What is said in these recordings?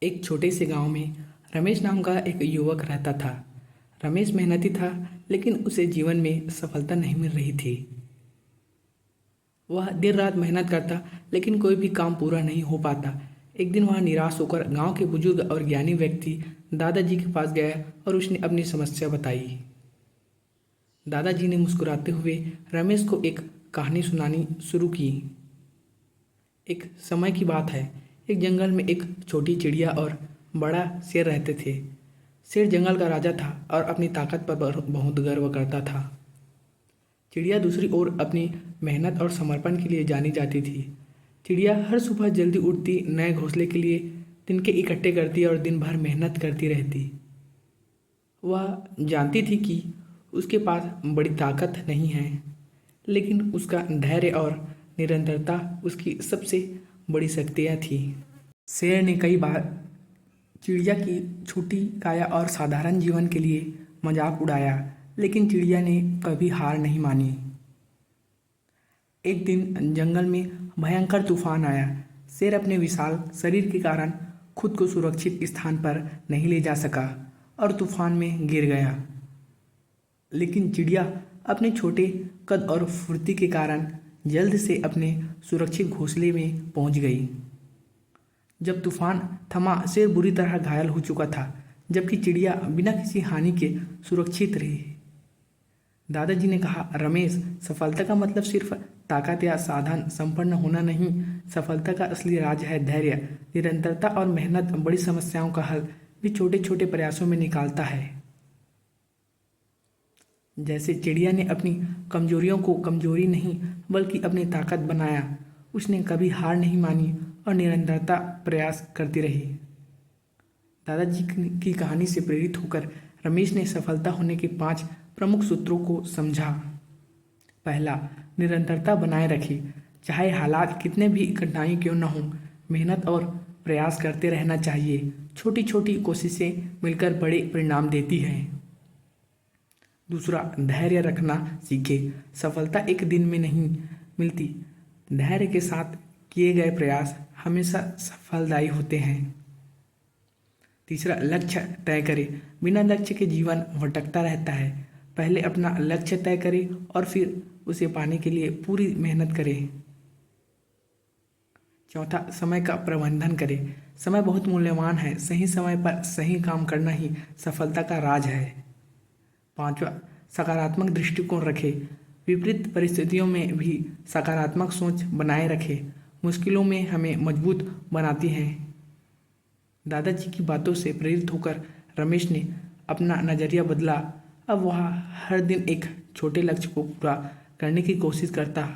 एक छोटे से गांव में रमेश नाम का एक युवक रहता था। रमेश मेहनती था, लेकिन उसे जीवन में सफलता नहीं मिल रही थी। वह दिन रात मेहनत करता, लेकिन कोई भी काम पूरा नहीं हो पाता। एक दिन वह निराश होकर गांव के बुजुर्ग और ज्ञानी व्यक्ति दादाजी के पास गया और उसने अपनी समस्या बताई। दादाजी ने मुस्कुराते हुए रमेश को एक कहानी सुनानी शुरू की। एक समय की बात है। एक जंगल में एक छोटी चिड़िया और बड़ा शेर रहते थे। शेर जंगल का राजा था और अपनी ताकत पर बहुत गर्व करता था। चिड़िया दूसरी ओर अपनी मेहनत और समर्पण के लिए जानी जाती थी। चिड़िया हर सुबह जल्दी उठती, नए घोंसले के लिए तिनके इकट्ठे करती और दिन भर मेहनत करती रहती। वह जानती थी कि उसके पास बड़ी ताकत नहीं है, लेकिन उसका धैर्य और निरंतरता उसकी सबसे बड़ी शक्तियाँ थी। शेर ने कई बार चिड़िया की छोटी काया और साधारण जीवन के लिए मजाक उड़ाया, लेकिन चिड़िया ने कभी हार नहीं मानी। एक दिन जंगल में भयंकर तूफान आया। शेर अपने विशाल शरीर के कारण खुद को सुरक्षित स्थान पर नहीं ले जा सका और तूफान में गिर गया। लेकिन चिड़िया अपने छोटे कद और फुर्ती के कारण जल्द से अपने सुरक्षित घोंसले में पहुंच गई। जब तूफान थमा, शेर बुरी तरह घायल हो चुका था, जबकि चिड़िया बिना किसी हानि के सुरक्षित रही। दादाजी ने कहा, रमेश, सफलता का मतलब सिर्फ ताकत या साधन संपन्न होना नहीं। सफलता का असली राज है धैर्य, निरंतरता और मेहनत। बड़ी समस्याओं का हल भी छोटे छोटे प्रयासों में निकालता है। जैसे चिड़िया ने अपनी कमजोरियों को कमजोरी नहीं बल्कि अपनी ताकत बनाया, उसने कभी हार नहीं मानी और निरंतरता प्रयास करती रही। दादाजी की कहानी से प्रेरित होकर रमेश ने सफलता होने के 5 प्रमुख सूत्रों को समझा। पहला, निरंतरता बनाए रखी। चाहे हालात कितने भी कठिनाई क्यों न हों, मेहनत और प्रयास करते रहना चाहिए। छोटी छोटी कोशिशें मिलकर बड़े परिणाम देती हैं। दूसरा, धैर्य रखना सीखे। सफलता एक दिन में नहीं मिलती। धैर्य के साथ किए गए प्रयास हमेशा सफलदायी होते हैं। तीसरा, लक्ष्य तय करें। बिना लक्ष्य के जीवन भटकता रहता है। पहले अपना लक्ष्य तय करें और फिर उसे पाने के लिए पूरी मेहनत करें। चौथा, समय का प्रबंधन करें। समय बहुत मूल्यवान है। सही समय पर सही काम करना ही सफलता का राज है। पांचवा, सकारात्मक दृष्टिकोण रखें। विपरीत परिस्थितियों में भी सकारात्मक सोच बनाए रखें। मुश्किलों में हमें मजबूत बनाती हैं। दादाजी की बातों से प्रेरित होकर रमेश ने अपना नज़रिया बदला। अब वह हर दिन एक छोटे लक्ष्य को पूरा करने की कोशिश करता।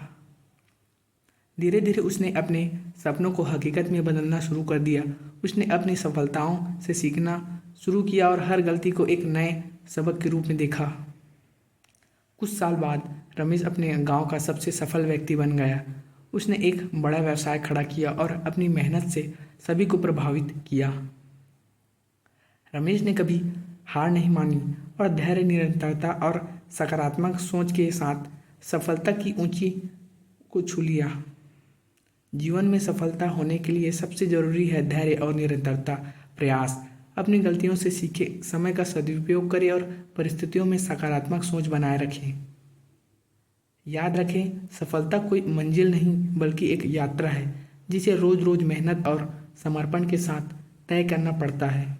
धीरे धीरे उसने अपने सपनों को हकीकत में बदलना शुरू कर दिया। उसने अपनी सफलताओं से सीखना शुरू किया और हर गलती को एक नए सबक के रूप में देखा। कुछ साल बाद रमेश अपने गांव का सबसे सफल व्यक्ति बन गया। उसने एक बड़ा व्यवसाय खड़ा किया और अपनी मेहनत से सभी को प्रभावित किया। रमेश ने कभी हार नहीं मानी और धैर्य, निरंतरता और सकारात्मक सोच के साथ सफलता की ऊंची को छू लिया। जीवन में सफलता होने के लिए सबसे जरूरी है धैर्य और निरंतरता। प्रयास, अपनी गलतियों से सीखे, समय का सदुपयोग करें और परिस्थितियों में सकारात्मक सोच बनाए रखें। याद रखें, सफलता कोई मंजिल नहीं बल्कि एक यात्रा है, जिसे रोज रोज मेहनत और समर्पण के साथ तय करना पड़ता है।